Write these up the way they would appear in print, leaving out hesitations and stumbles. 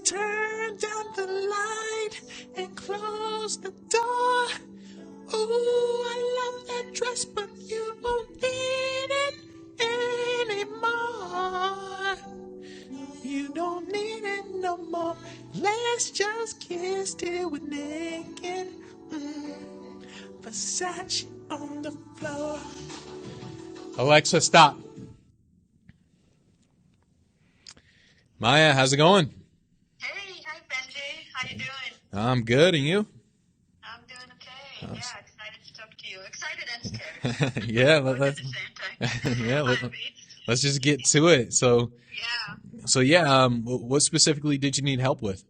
turn down the light and close the door. Ooh, I love that dress, but you won't need it anymore. You don't need it no more. Let's just kiss till we're naked. Versace on the floor. Alexa, stop. Maya, how's it going? Hey, hi Benji. How you doing? I'm good, and you? I'm doing okay. Yeah, excited to talk to you. Excited and scared. Yeah, Both at the same time. yeah, let's just get to it. So what specifically did you need help with?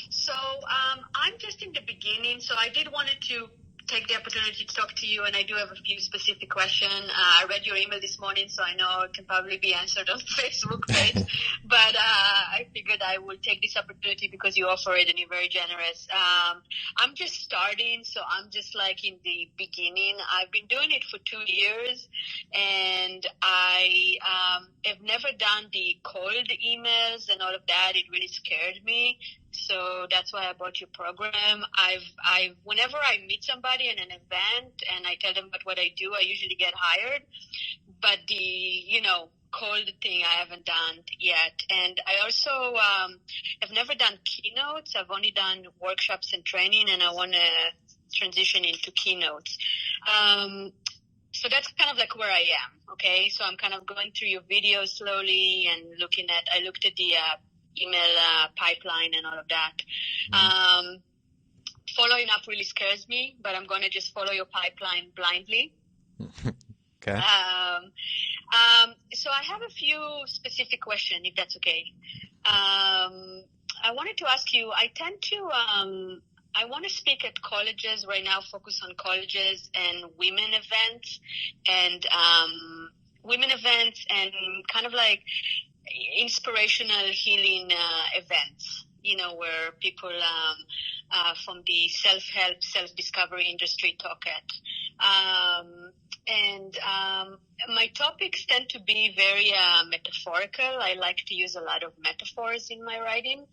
So I'm just in the beginning, so I did wanted to take the opportunity to talk to you, and I do have a few specific questions. I read your email this morning, so I know it can probably be answered on the Facebook page, but I figured I would take this opportunity because you offer it and you're very generous. I'm just starting, so I'm just like in the beginning. I've been doing it for 2 years, and I have never done the cold emails and all of that. It really scared me. So that's why I bought your program. Whenever I meet somebody in an event and I tell them about what I do, I usually get hired. But the, cold thing I haven't done yet. And I also have never done keynotes. I've only done workshops and training, and I want to transition into keynotes. So that's kind of like where I am. Okay. So I'm kind of going through your videos slowly and I looked at the email pipeline and all of that. Following up really scares me, but I'm going to just follow your pipeline blindly. Okay. So I have a few specific questions, if that's okay. I wanted to ask you, I want to speak at colleges right now, focus on colleges and women events and kind of like inspirational healing events, where people from the self-help, self-discovery industry talk at. My topics tend to be very metaphorical. I like to use a lot of metaphors in my writing.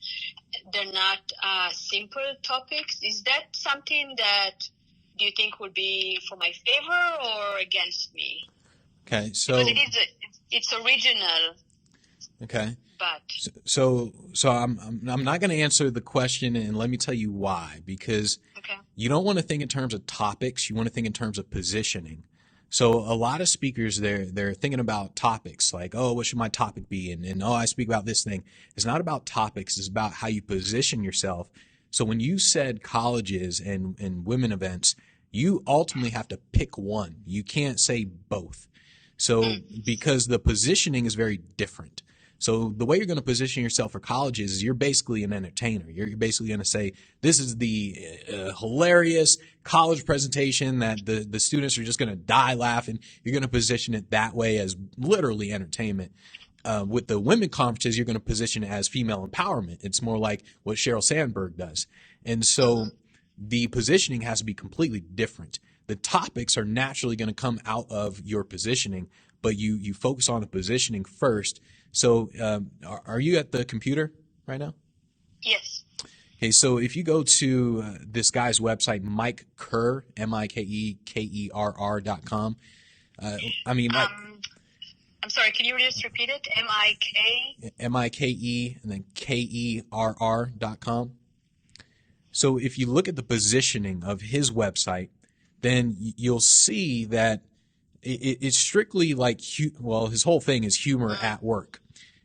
They're not simple topics. Is that something that do you think would be for my favor or against me? Okay, so because it's original. Okay. But so I'm not going to answer the question, and let me tell you why. Because you don't want to think in terms of topics. You want to think in terms of positioning. So a lot of speakers, they're thinking about topics like, oh, what should my topic be? And I speak about this thing. It's not about topics. It's about how you position yourself. So when you said colleges and women events, you ultimately have to pick one. You can't say both. So because the positioning is very different. So the way you're going to position yourself for colleges is you're basically an entertainer. You're basically going to say, this is the hilarious college presentation that the students are just going to die laughing. You're going to position it that way as literally entertainment. With the women conferences, you're going to position it as female empowerment. It's more like what Sheryl Sandberg does. And so the positioning has to be completely different. The topics are naturally going to come out of your positioning, but you focus on the positioning first. So are you at the computer right now? Yes. Okay, so if you go to this guy's website, Mike Kerr, MikeKerr.com. I'm sorry, can you just repeat it? M-I-K? M-I-K-E and then Kerr.com. So if you look at the positioning of his website, then you'll see that it's strictly like, his whole thing is humor at work.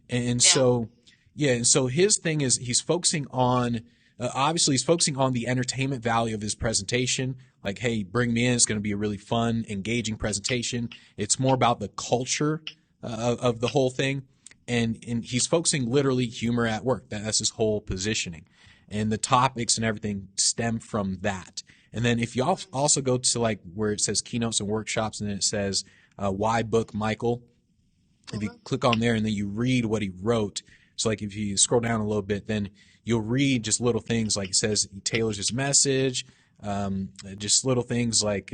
And so his thing is he's focusing on, obviously he's focusing on the entertainment value of his presentation. Like, hey, bring me in. It's going to be a really fun, engaging presentation. It's more about the culture of the whole thing. And he's focusing literally humor at work. That's his whole positioning. And the topics and everything stem from that. And then if you also go to like where it says keynotes and workshops and then it says why book Michael, if you click on there and then you read what he wrote, so like if you scroll down a little bit, then you'll read just little things like it says he tailors his message, just little things like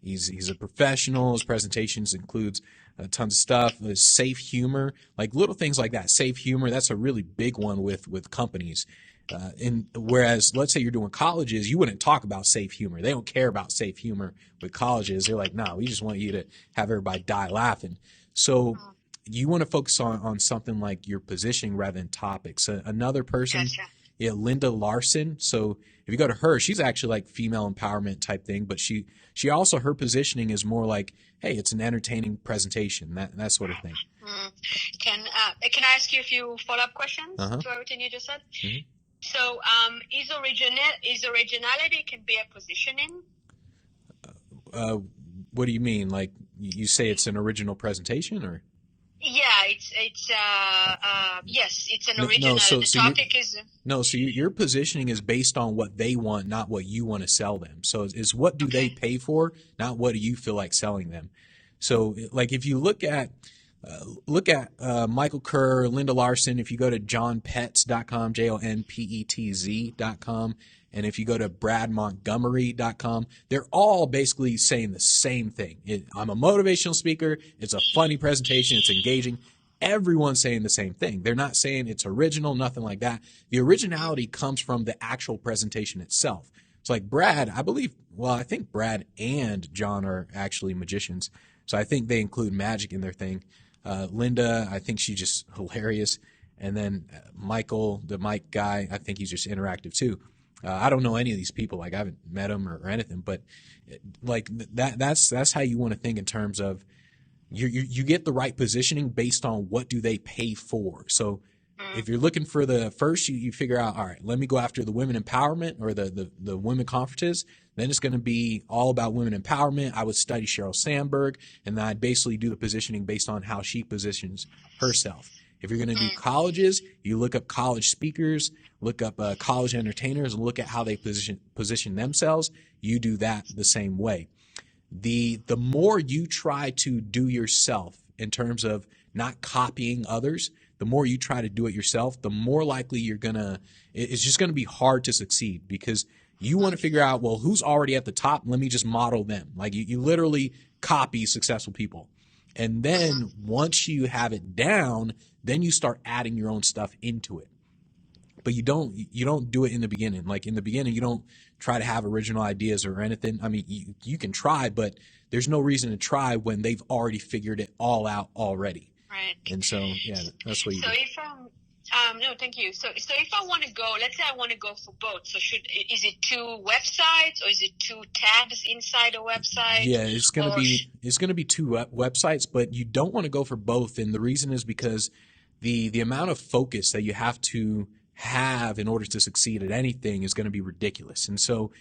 he's a professional. His presentations includes tons of stuff. There's safe humor, like little things like that. Safe humor, that's a really big one with companies. And whereas, let's say you're doing colleges, you wouldn't talk about safe humor. They don't care about safe humor with colleges. They're like, no, we just want you to have everybody die laughing. So you want to focus on something like your positioning rather than topics. Another person, Gotcha. yeah, Linda Larson. So if you go to her, she's actually like female empowerment type thing, but she also, her positioning is more like, hey, it's an entertaining presentation, that sort of thing. Can I ask you a few follow-up questions to everything you just said? Mm-hmm. So, is originality can be a positioning? What do you mean? Like you say it's an original presentation, or? Yeah, yes, it's an original. So the topic is so your positioning is based on what they want, not what you want to sell them. So is what do they pay for, not what do you feel like selling them. So like if you look at Michael Kerr, Linda Larson, if you go to johnpetz.com, JONPETZ.com, and if you go to bradmontgomery.com, they're all basically saying the same thing. I'm a motivational speaker. It's a funny presentation. It's engaging. Everyone's saying the same thing. They're not saying it's original, nothing like that. The originality comes from the actual presentation itself. It's like Brad, I think Brad and John are actually magicians. So I think they include magic in their thing. Linda, I think she's just hilarious. And then Michael, the Mike guy, I think he's just interactive too. I don't know any of these people. Like I haven't met them or anything, but like that's how you want to think in terms of you get the right positioning based on what do they pay for. So if you're looking for the first, you figure out, all right, let me go after the women empowerment or the women conferences. Then it's going to be all about women empowerment. I would study Sheryl Sandberg, and then I'd basically do the positioning based on how she positions herself. If you're going to do colleges, you look up college speakers, look up college entertainers, and look at how they position themselves. You do that the same way. The more you try to do yourself in terms of not copying others, the more you try to do it yourself, the more likely it's just going to be hard to succeed, because you want to figure out, well, who's already at the top? Let me just model them. Like you literally copy successful people. And then once you have it down, then you start adding your own stuff into it. But you don't do it in the beginning. Like in the beginning, you don't try to have original ideas or anything. I mean, you can try, but there's no reason to try when they've already figured it all out already. Right. And so, yeah, that's what you do. No, thank you. So if I want to go, let's say I want to go for both. So is it 2 websites or is it 2 tabs inside a website? Yeah, it's gonna be 2 websites, but you don't want to go for both. And the reason is because the amount of focus that you have to have in order to succeed at anything is going to be ridiculous. And so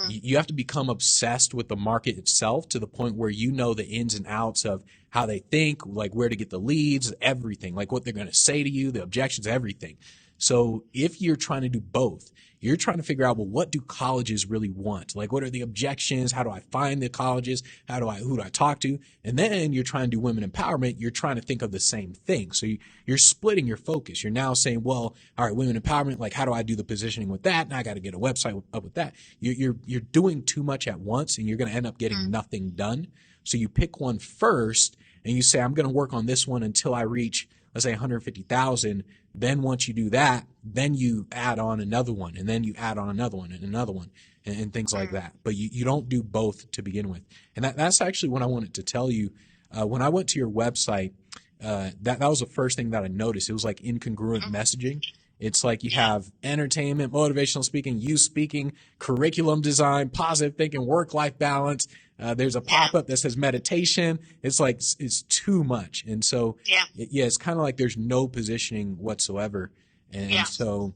you have to become obsessed with the market itself to the point where you know the ins and outs of how they think, like where to get the leads, everything, like what they're going to say to you, the objections, everything. So if you're trying to do both, you're trying to figure out, well, what do colleges really want? Like, what are the objections? How do I find the colleges? Who do I talk to? And then you're trying to do women empowerment. You're trying to think of the same thing. So you're splitting your focus. You're now saying, well, all right, women empowerment, like, how do I do the positioning with that? Now I got to get a website up with that. You're doing too much at once, and you're going to end up getting nothing done. So you pick one first and you say, I'm going to work on this one until I reach, let's say 150,000. Then once you do that, then you add on another one, and then you add on another one and another one, and things like that. But you don't do both to begin with. And that's actually what I wanted to tell you. When I went to your website, that was the first thing that I noticed. It was like incongruent messaging. It's like you have entertainment, motivational speaking, youth speaking, curriculum design, positive thinking, work-life balance. There's a pop-up that says meditation. It's like, it's too much. And so, it's kind of like there's no positioning whatsoever. And so,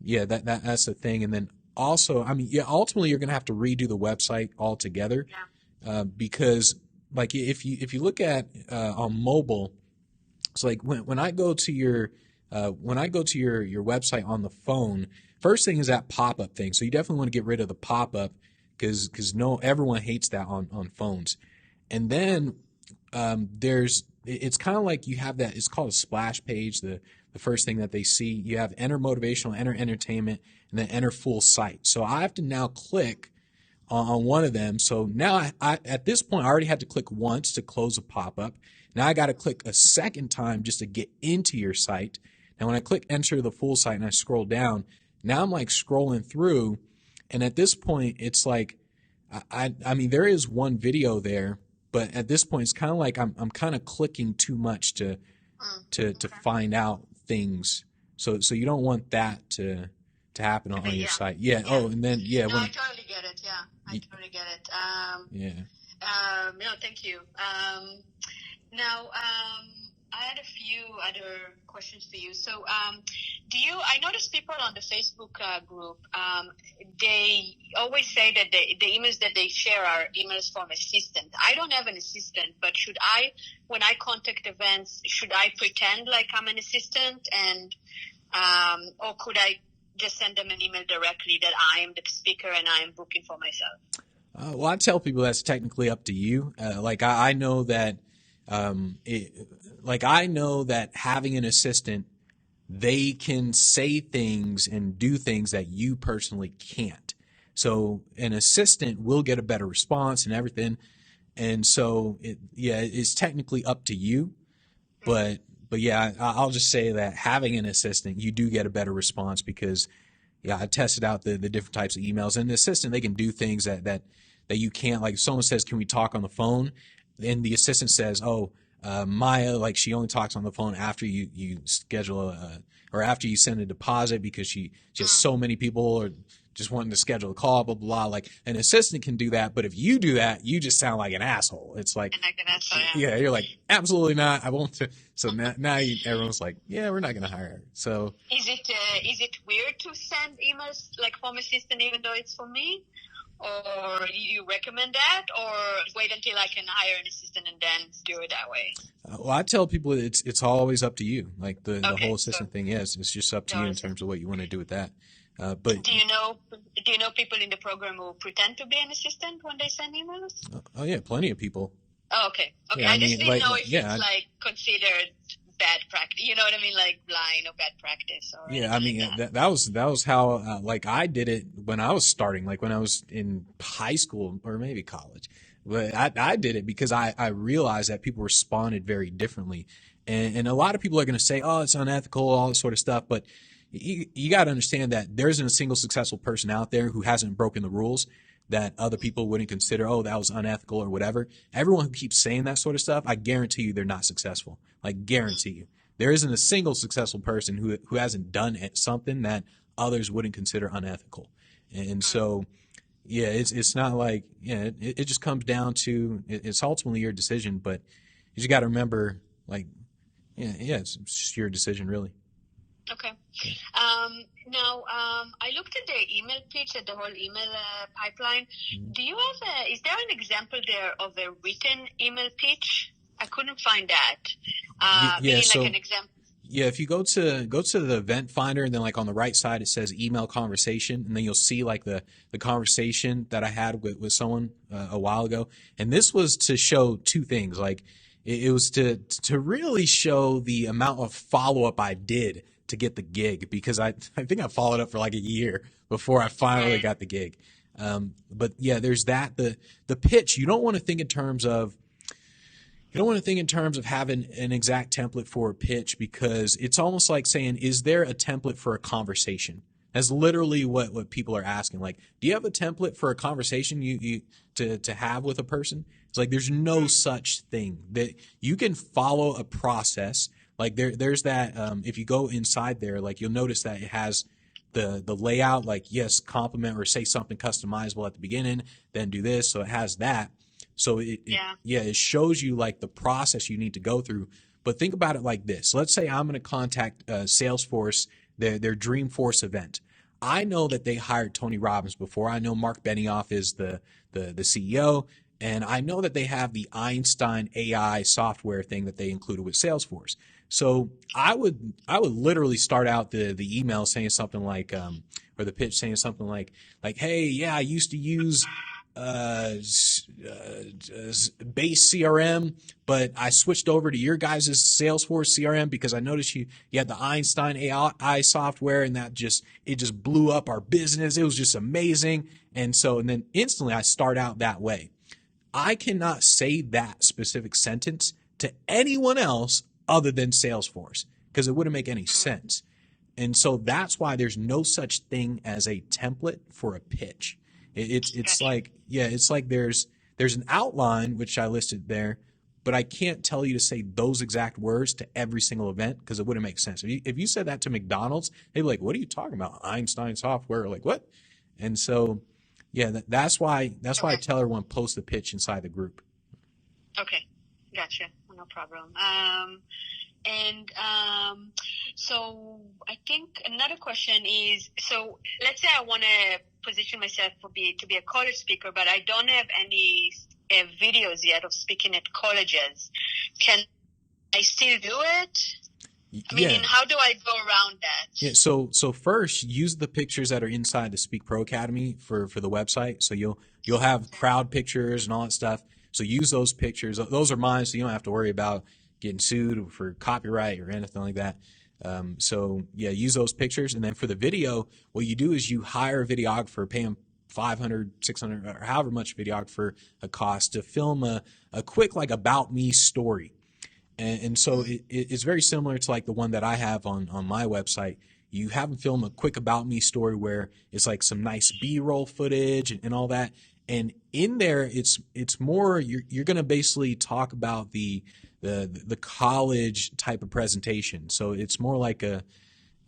that's the thing. And then also, I mean, ultimately you're going to have to redo the website altogether. Because like if you look at, on mobile, it's like when I go to your website on the phone, first thing is that pop-up thing. So you definitely want to get rid of the pop-up, because everyone hates that on phones. And then it's kind of like you have that, it's called a splash page. The first thing that they see, you have enter motivational, enter entertainment, and then enter full site. So I have to now click on one of them. So now I at this point I already had to click once to close a pop-up. Now I got to click a second time just to get into your site. Now when I click enter the full site and I scroll down, now I'm like scrolling through, and at this point it's like I mean there is one video there, but at this point it's kind of like I'm kind of clicking too much to find out things. So you don't want that to happen on your site. Yeah. Oh, and then No, I totally get it. Yeah, I totally get it. No, thank you. Now, I had a few other questions for you. So, I notice people on the Facebook group, they always say that the emails that they share are emails from assistant. I don't have an assistant, but when I contact events, should I pretend like I'm an assistant or could I just send them an email directly that I am the speaker and I am booking for myself? Well, I tell people that's technically up to you. I know that, I know that having an assistant, they can say things and do things that you personally can't. So an assistant will get a better response and everything. And so it's technically up to you, but yeah, I'll just say that having an assistant, you do get a better response because, I tested out the different types of emails, and the assistant, they can do things that you can't. Like if someone says, "Can we talk on the phone?" and the assistant says, "Oh, Maya, like she only talks on the phone after you schedule or after you send a deposit because she has so many people or just wanting to schedule a call, blah, blah, blah." Like an assistant can do that, but if you do that, you just sound like an asshole. It's like, yeah, you're like, absolutely not. I won't. So now everyone's like, yeah, we're not going to hire her. So is it weird to send emails like from assistant even though it's for me? Or you recommend that, or wait until I can hire an assistant and then do it that way? Well, I tell people it's always up to you. Like the whole assistant thing, yes, it's just up to you in terms of what you want to do with that. But do you know people in the program who pretend to be an assistant when they send emails? Oh yeah, plenty of people. Oh, okay. Yeah, I just didn't know if it's like considered bad practice. You know what I mean, like blind or bad practice. Or I mean that was how like I did it when I was starting, like when I was in high school or maybe college. But I did it because I realized that people responded very differently, and a lot of people are going to say, "Oh, it's unethical," all this sort of stuff, but you got to understand that there isn't a single successful person out there who hasn't broken the rules that other people wouldn't consider, oh, that was unethical or whatever. Everyone who keeps saying that sort of stuff, I guarantee you they're not successful. Like, guarantee you. There isn't a single successful person who hasn't done something that others wouldn't consider unethical. And so, yeah, it's not like, it just comes down to, it's ultimately your decision, but you just got to remember, like, it's just your decision, really. Okay. Now, I looked at the email pitch, at the whole email pipeline. Do you have is there an example there of a written email pitch? I couldn't find that. So, like an example. Yeah, if you go to the event finder and then like on the right side it says email conversation, and then you'll see like the conversation that I had with someone a while ago. And this was to show two things. Like it was to really show the amount of follow-up I did to get the gig, because I think I followed up for like a year before I finally got the gig. But yeah, there's that. The pitch, you don't want to think in terms of having an exact template for a pitch, because it's almost like saying, is there a template for a conversation? That's literally what people are asking. Like, do you have a template for a conversation you to have with a person? It's like there's no such thing. That you can follow a process. Like there's that, if you go inside there, like you'll notice that it has the layout, like yes, compliment or say something customizable at the beginning, then do this. So it has that. So it shows you like the process you need to go through. But think about it like this. Let's say I'm going to contact Salesforce, their Dreamforce event. I know that they hired Tony Robbins before. I know Mark Benioff is the CEO. And I know that they have the Einstein AI software thing that they included with Salesforce. So I would literally start out the email saying something like, or the pitch saying something like, hey, yeah, I used to use base CRM, but I switched over to your guys' Salesforce CRM because I noticed you had the Einstein AI software, and it just blew up our business. It was just amazing. And then instantly I start out that way. I cannot say that specific sentence to anyone else other than Salesforce because it wouldn't make any sense. And so that's why there's no such thing as a template for a pitch. It's like there's an outline, which I listed there, but I can't tell you to say those exact words to every single event because it wouldn't make sense. If you said that to McDonald's, they'd be like, what are you talking about? Einstein software? Like what? And so, yeah, that's why I tell everyone post the pitch inside the group. Okay. Gotcha. No problem. So I think another question is, so let's say I want to position myself to be a college speaker, but I don't have any videos yet of speaking at colleges. Can I still do it? I mean, how do I go around that? Yeah. So first, use the pictures that are inside the Speak Pro Academy for the website. So you'll have crowd pictures and all that stuff. So use those pictures. Those are mine, so you don't have to worry about getting sued for copyright or anything like that. So yeah, use those pictures. And then for the video, what you do is you hire a videographer, pay him $500, $600, or however much videographer a cost to film a quick like about me story. And so it's very similar to like the one that I have on my website. You have them film a quick about me story where it's like some nice B-roll footage and all that. And in there, it's more you're going to basically talk about the college type of presentation. So it's more like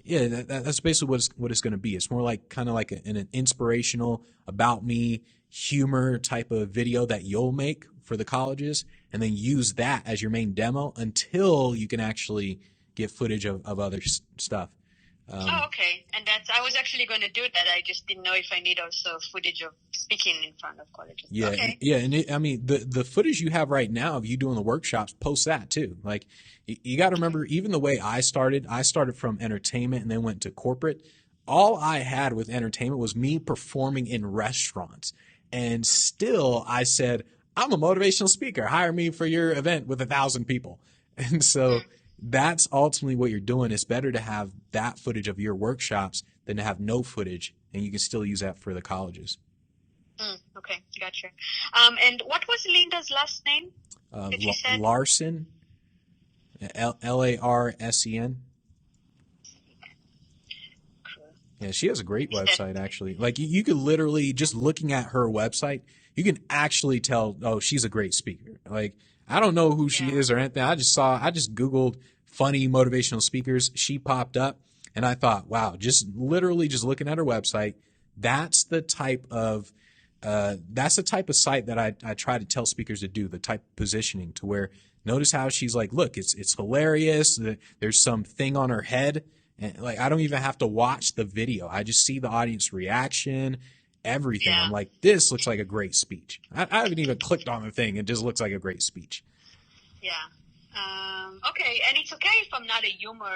that's basically what it's going to be. It's more like kind of like an inspirational about me humor type of video that you'll make for the colleges, and then use that as your main demo until you can actually get footage of other stuff. Okay. And I was actually going to do that. I just didn't know if I need also footage of speaking in front of colleges. Yeah. Okay. Yeah. And the footage you have right now of you doing the workshops, post that too. Like you got to remember, even the way I started from entertainment and then went to corporate. All I had with entertainment was me performing in restaurants. And still I said, I'm a motivational speaker. Hire me for your event with 1,000 people. And so that's ultimately what you're doing. It's better to have that footage of your workshops than to have no footage, and you can still use that for the colleges. Okay, gotcha. And what was Linda's last name? Larsen, Larsen. Yeah, she has a great website, actually. Like you could literally, just looking at her website, you can actually tell, oh, she's a great speaker. Like, I don't know who she is or anything. I just Googled funny motivational speakers. She popped up, and I thought, wow, just looking at her website, that's the type of site that I try to tell speakers to do, the type of positioning to where, notice how she's like, look, it's hilarious. There's some thing on her head. And like, I don't even have to watch the video. I just see the audience reaction, everything. I'm like, this looks like a great speech. I haven't even clicked on the thing. It just looks like a great speech. Yeah. Okay. And it's okay if I'm not a humor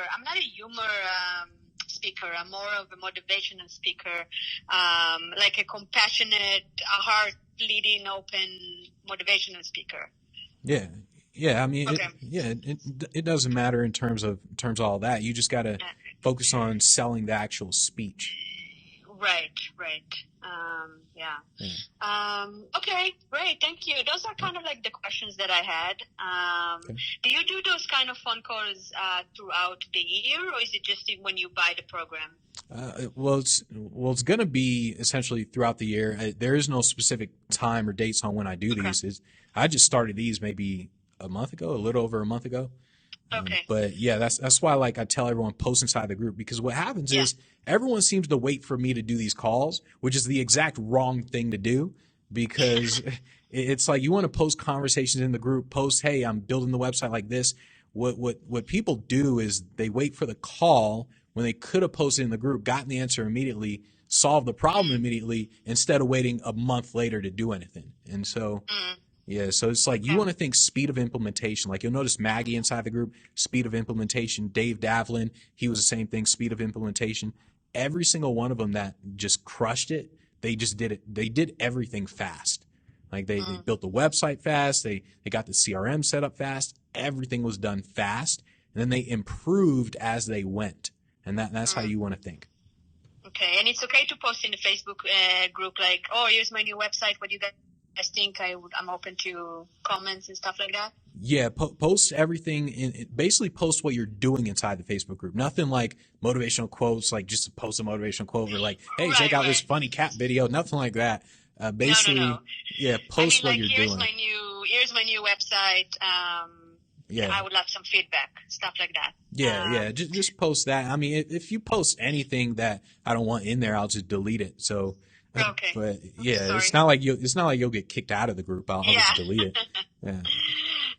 speaker. I'm more of a motivational speaker, like a compassionate, heart leading, open motivational speaker. Yeah. Yeah, I mean, it doesn't matter in terms of all that. You just got to focus on selling the actual speech. Right. Okay, great. Thank you. Those are kind of like the questions that I had. Do you do those kind of phone calls throughout the year, or is it just when you buy the program? Well, it's going to be essentially throughout the year. There is no specific time or dates on when I do these. I just started these maybe a little over a month ago. Okay. But yeah, that's why like I tell everyone post inside the group, because what happens is everyone seems to wait for me to do these calls, which is the exact wrong thing to do, because it's like you want to post conversations in the group, post, hey, I'm building the website like this. What people do is they wait for the call when they could have posted in the group, gotten the answer immediately, solved the problem immediately, instead of waiting a month later to do anything. And so yeah, so it's like you want to think speed of implementation. Like you'll notice Maggie inside the group, speed of implementation. Dave Davlin, he was the same thing, speed of implementation. Every single one of them that just crushed it, they just did it. They did everything fast. Like they built the website fast. They got the CRM set up fast. Everything was done fast. And then they improved as they went. And that's how you want to think. Okay. And it's okay to post in the Facebook group like, oh, here's my new website. What do you guys think? I'm open to comments and stuff like that. Yeah, post everything. Basically, post what you're doing inside the Facebook group. Nothing like motivational quotes, like just to post a motivational quote or like, hey, check out this funny cat video. Nothing like that. Basically, no. Yeah, post what you're here's doing. Here's my new website. Yeah, I would love some feedback, stuff like that. Yeah. Just post that. I mean, if you post anything that I don't want in there, I'll just delete it. So, okay. But yeah, it's not like you'll get kicked out of the group. I'll just delete it. Yeah.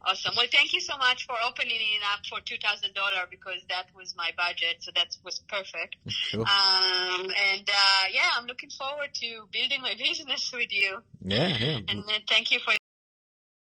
Awesome. Well, thank you so much for opening it up for $2,000 because that was my budget, so that was perfect. Cool. I'm looking forward to building my business with you. Yeah. And thank you for